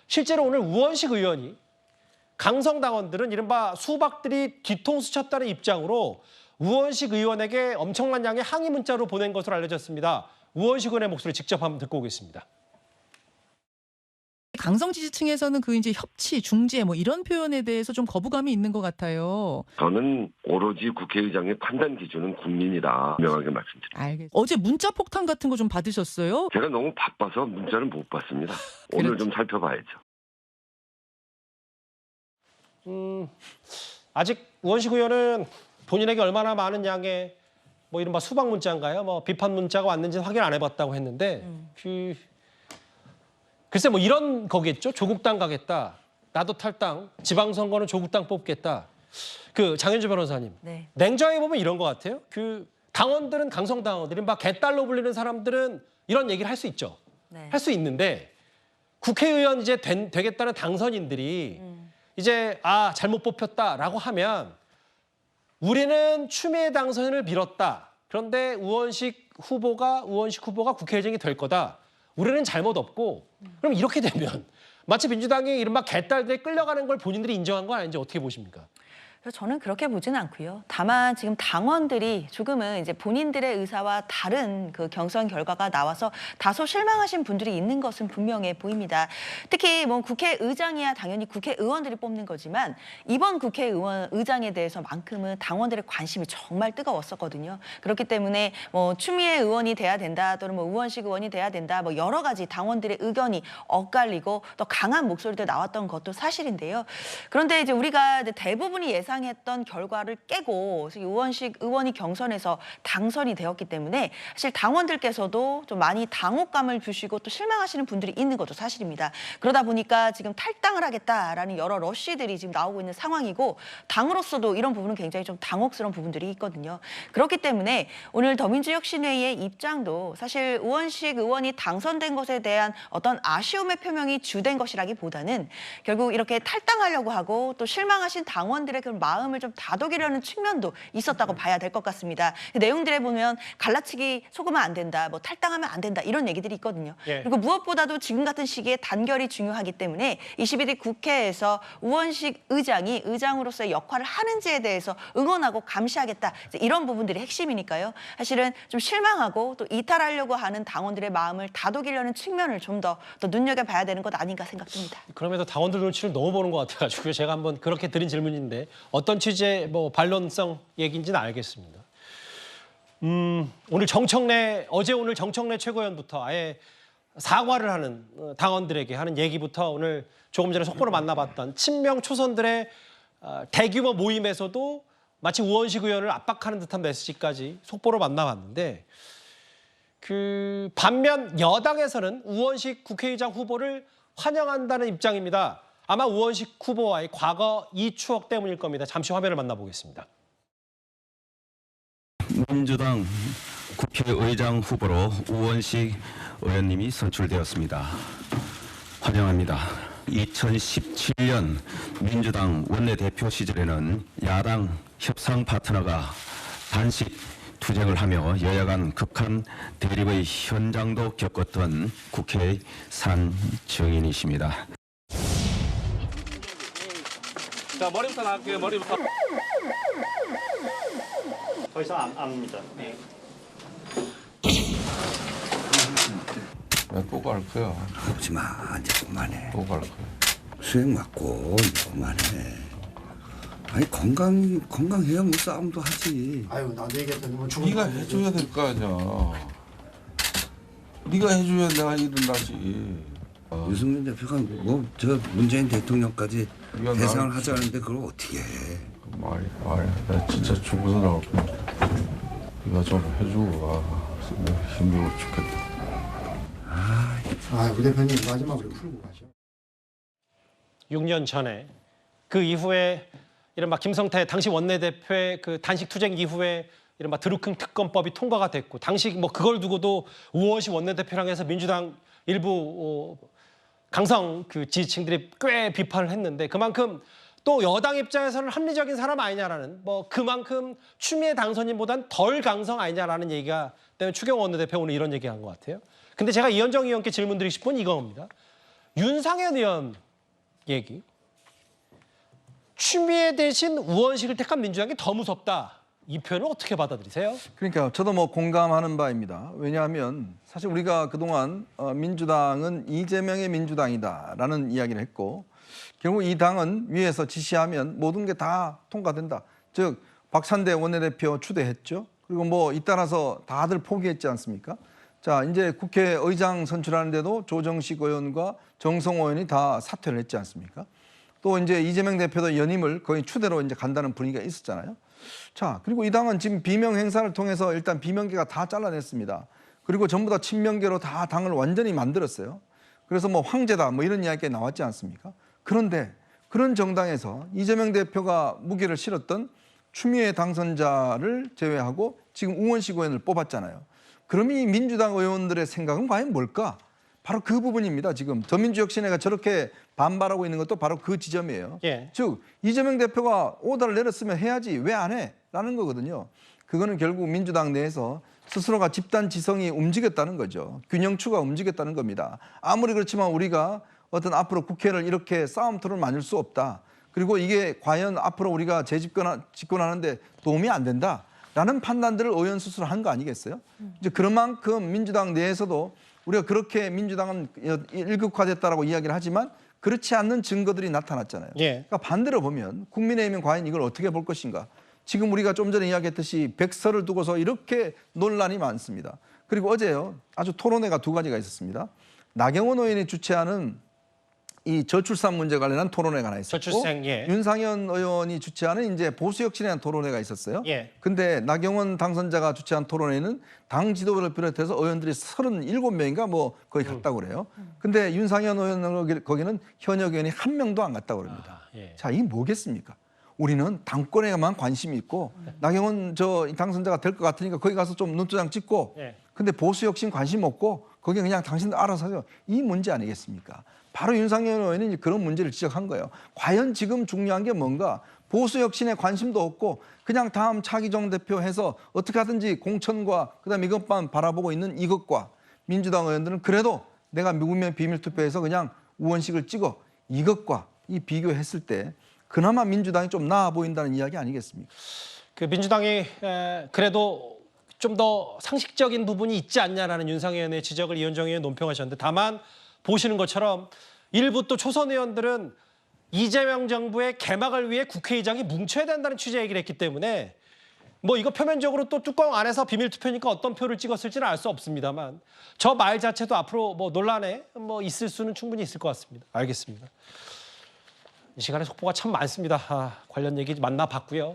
실제로 오늘 우원식 의원이 강성당원들은 이른바 수박들이 뒤통수 쳤다는 입장으로 우원식 의원에게 엄청난 양의 항의 문자로 보낸 것으로 알려졌습니다. 우원식 의원의 목소리 직접 한번 듣고 오겠습니다. 강성 지지층에서는 그 이제 협치, 중재 뭐 이런 표현에 대해서 좀 거부감이 있는 것 같아요. 저는 오로지 국회의장의 판단 기준은 국민이다. 명확하게 말씀드립니다. 알겠습니다. 어제 문자 폭탄 같은 거 좀 받으셨어요? 제가 너무 바빠서 문자를 못 봤습니다. 오늘 그렇죠. 좀 살펴봐야죠. 아직 우원식 의원은 본인에게 얼마나 많은 양의 뭐 이른바 수박 문자인가요? 뭐 비판 문자가 왔는지는 확인 안 해봤다고 했는데 글쎄 뭐 이런 거겠죠. 조국당 가겠다. 나도 탈당. 지방선거는 조국당 뽑겠다. 그 장현주 변호사님. 네. 냉정하게 보면 이런 것 같아요. 그 당원들은 강성당원들, 이른바 개딸로 불리는 사람들은 이런 얘기를 할 수 있죠. 네. 할 수 있는데 국회의원 이제 되겠다는 당선인들이 이제 잘못 뽑혔다라고 하면 우리는 추미애 당선인을 밀었다. 그런데 우원식 후보가 국회의장이 될 거다. 우리는 잘못 없고 그럼 이렇게 되면 마치 민주당이 이른바 개딸들에 끌려가는 걸 본인들이 인정한 건 아닌지 어떻게 보십니까? 그래서 저는 그렇게 보지는 않고요. 다만 지금 당원들이 조금은 이제 본인들의 의사와 다른 그 경선 결과가 나와서 다소 실망하신 분들이 있는 것은 분명해 보입니다. 특히 뭐 국회의장이야 당연히 국회의원들이 뽑는 거지만 이번 국회의장에 대해서만큼은 당원들의 관심이 정말 뜨거웠었거든요. 그렇기 때문에 뭐 추미애 의원이 돼야 된다 또는 뭐 우원식 의원이 돼야 된다 뭐 여러 가지 당원들의 의견이 엇갈리고 또 강한 목소리도 나왔던 것도 사실인데요. 그런데 이제 우리가 이제 대부분이 예상했던 결과를 깨고 우원식 의원이 경선에서 당선이 되었기 때문에 사실 당원들께서도 좀 많이 당혹감을 주시고 또 실망하시는 분들이 있는 것도 사실입니다. 그러다 보니까 지금 탈당을 하겠다라는 여러 러쉬들이 지금 나오고 있는 상황이고 당으로서도 이런 부분은 굉장히 좀 당혹스러운 부분들이 있거든요. 그렇기 때문에 오늘 더민주혁신회의의 입장도 사실 우원식 의원이 당선된 것에 대한 어떤 아쉬움의 표명이 주된 것이라기보다는 결국 이렇게 탈당하려고 하고 또 실망하신 당원들의 그 마음을 좀 다독이려는 측면도 있었다고 봐야 될 것 같습니다. 내용들에 보면 갈라치기 속으면 안 된다, 뭐 탈당하면 안 된다 이런 얘기들이 있거든요. 예. 그리고 무엇보다도 지금 같은 시기에 단결이 중요하기 때문에 21대 국회에서 우원식 의장이 의장으로서의 역할을 하는지에 대해서 응원하고 감시하겠다 이런 부분들이 핵심이니까요. 사실은 좀 실망하고 또 이탈하려고 하는 당원들의 마음을 다독이려는 측면을 좀 더 눈여겨봐야 되는 것 아닌가 생각됩니다. 그럼에도 당원들 눈치를 너무 보는 것 같아가지고 제가 한번 그렇게 드린 질문인데 어떤 취지의 뭐 반론성 얘기인지는 알겠습니다. 오늘 정청래 최고위원부터 아예 사과를 하는 당원들에게 하는 얘기부터 오늘 조금 전에 속보로 만나봤던 친명 초선들의 대규모 모임에서도 마치 우원식 의원을 압박하는 듯한 메시지까지 속보로 만나봤는데 반면 여당에서는 우원식 국회의장 후보를 환영한다는 입장입니다. 아마 우원식 후보와의 과거 이 추억 때문일 겁니다. 잠시 화면을 만나보겠습니다. 민주당 국회의장 후보로 우원식 의원님이 선출되었습니다. 환영합니다. 2017년 민주당 원내대표 시절에는 야당 협상 파트너가 단식 투쟁을 하며 여야 간 극한 대립의 현장도 겪었던 국회의 산 증인이십니다. 자, 머리부터 나갈게요. 머리부터. 더 이상 안 합니다. 네. 또 갈 거야. 그러지 마. 이제 그만해. 또 갈 거야. 수행 맞고 이제 그만해. 아니 건강해야 뭐 싸움도 하지. 아유 나도 얘기했더니 뭐 죽은 네가 해줘야 될 거 아니야. 네가 해줘야 내가 일어나지. 유승민 대표가 뭐 저 문재인 대통령까지 네가 대상을 하자는데 그걸 어떻게 해? 말이야. 나 진짜 죽어서 나올 거야. 네가 좀 해주고 힘들어 죽겠다. 우리 대표님 마지막으로 풀고 가죠. 6년 전에 그 이후에 이른바 김성태 당시 원내대표의 그 단식 투쟁 이후에 이른바 드루킹 특검법이 통과가 됐고 당시 뭐 그걸 두고도 우원식 원내대표랑 해서 민주당 일부 강성 그 지지층들이 꽤 비판을 했는데 그만큼 또 여당 입장에서는 합리적인 사람 아니냐라는 뭐 그만큼 추미애 당선인보단 덜 강성 아니냐라는 얘기가 때문에 추경호 원내대표 오늘 이런 얘기한 것 같아요. 근데 제가 이현정 의원께 질문드리고 싶은 이겁니다. 윤상현 의원 얘기. 추미애 대신 우원식을 택한 민주당이 더 무섭다. 이 표현을 어떻게 받아들이세요? 그러니까 저도 뭐 공감하는 바입니다. 왜냐하면 사실 우리가 그동안 민주당은 이재명의 민주당이다라는 이야기를 했고 결국 이 당은 위에서 지시하면 모든 게 다 통과된다. 즉 박찬대 원내대표 추대했죠. 그리고 뭐 잇따라서 다들 포기했지 않습니까? 자, 이제 국회의장 선출하는데도 조정식 의원과 정성호 의원이 다 사퇴를 했지 않습니까? 또 이제 이재명 대표도 연임을 거의 추대로 이제 간다는 분위기가 있었잖아요. 자, 그리고 이 당은 지금 비명 행사를 통해서 일단 비명계가 다 잘라냈습니다. 그리고 전부 다 친명계로 다 당을 완전히 만들었어요. 그래서 뭐 황제다 뭐 이런 이야기가 나왔지 않습니까? 그런데 그런 정당에서 이재명 대표가 무게를 실었던 추미애 당선자를 제외하고 지금 우원식 의원을 뽑았잖아요. 그럼 이 민주당 의원들의 생각은 과연 뭘까? 바로 그 부분입니다. 지금 더민주혁신회가 저렇게 반발하고 있는 것도 바로 그 지점이에요. 예. 즉 이재명 대표가 오더를 내렸으면 해야지 왜 안 해? 라는 거거든요. 그거는 결국 민주당 내에서 스스로가 집단 지성이 움직였다는 거죠. 균형추가 움직였다는 겁니다. 아무리 그렇지만 우리가 어떤 앞으로 국회를 이렇게 싸움터를 만들 수 없다. 그리고 이게 과연 앞으로 우리가 집권하는데 도움이 안 된다라는 판단들을 의원 스스로 한 거 아니겠어요? 이제 그런 만큼 민주당 내에서도 우리가 그렇게 민주당은 일극화됐다라고 이야기를 하지만 그렇지 않는 증거들이 나타났잖아요. 예. 그러니까 반대로 보면 국민의힘은 과연 이걸 어떻게 볼 것인가? 지금 우리가 좀 전에 이야기했듯이 백서를 두고서 이렇게 논란이 많습니다. 그리고 어제요 아주 토론회가 두 가지가 있었습니다. 나경원 의원이 주최하는 이 저출산 문제 관련한 토론회가 하나 있었고 저출생, 예. 윤상현 의원이 주최하는 이제 보수혁신에 대한 토론회가 있었어요. 예. 근데 나경원 당선자가 주최한 토론회는 당 지도부를 비롯해서 의원들이 37명인가 뭐 거의 갔다고 그래요. 근데 윤상현 의원 거기는 현역 의원이 한 명도 안 갔다고 그럽니다. 예. 자, 이게 뭐겠습니까? 우리는 당권에만 관심이 있고 나경원 저 당선자가 될 것 같으니까 거기 가서 좀 눈도장 찍고 예. 근데 보수혁신 관심 없고 거기 그냥 당신들 알아서 하죠. 이 문제 아니겠습니까? 바로 윤상현 의원이 그런 문제를 지적한 거예요. 과연 지금 중요한 게 뭔가? 보수혁신에 관심도 없고 그냥 다음 차기정 대표 해서 어떻게 하든지 공천과 그다음에 이것만 바라보고 있는 이것과 민주당 의원들은 그래도 내가 미국면 비밀투표에서 그냥 우원식을 찍어 이것과 이 비교했을 때 그나마 민주당이 좀 나아 보인다는 이야기 아니겠습니까? 그 민주당이 그래도 좀 더 상식적인 부분이 있지 않냐라는 윤상현 의원의 지적을 이현정 의원이 논평하셨는데 다만 보시는 것처럼 일부 또 초선 의원들은 이재명 정부의 개막을 위해 국회의장이 뭉쳐야 된다는 취지의 얘기를 했기 때문에 뭐 이거 표면적으로 또 뚜껑 안에서 비밀투표니까 어떤 표를 찍었을지는 알 수 없습니다만 저 말 자체도 앞으로 뭐 논란에 뭐 있을 수는 충분히 있을 것 같습니다. 알겠습니다. 이 시간에 속보가 참 많습니다. 관련 얘기 만나봤고요.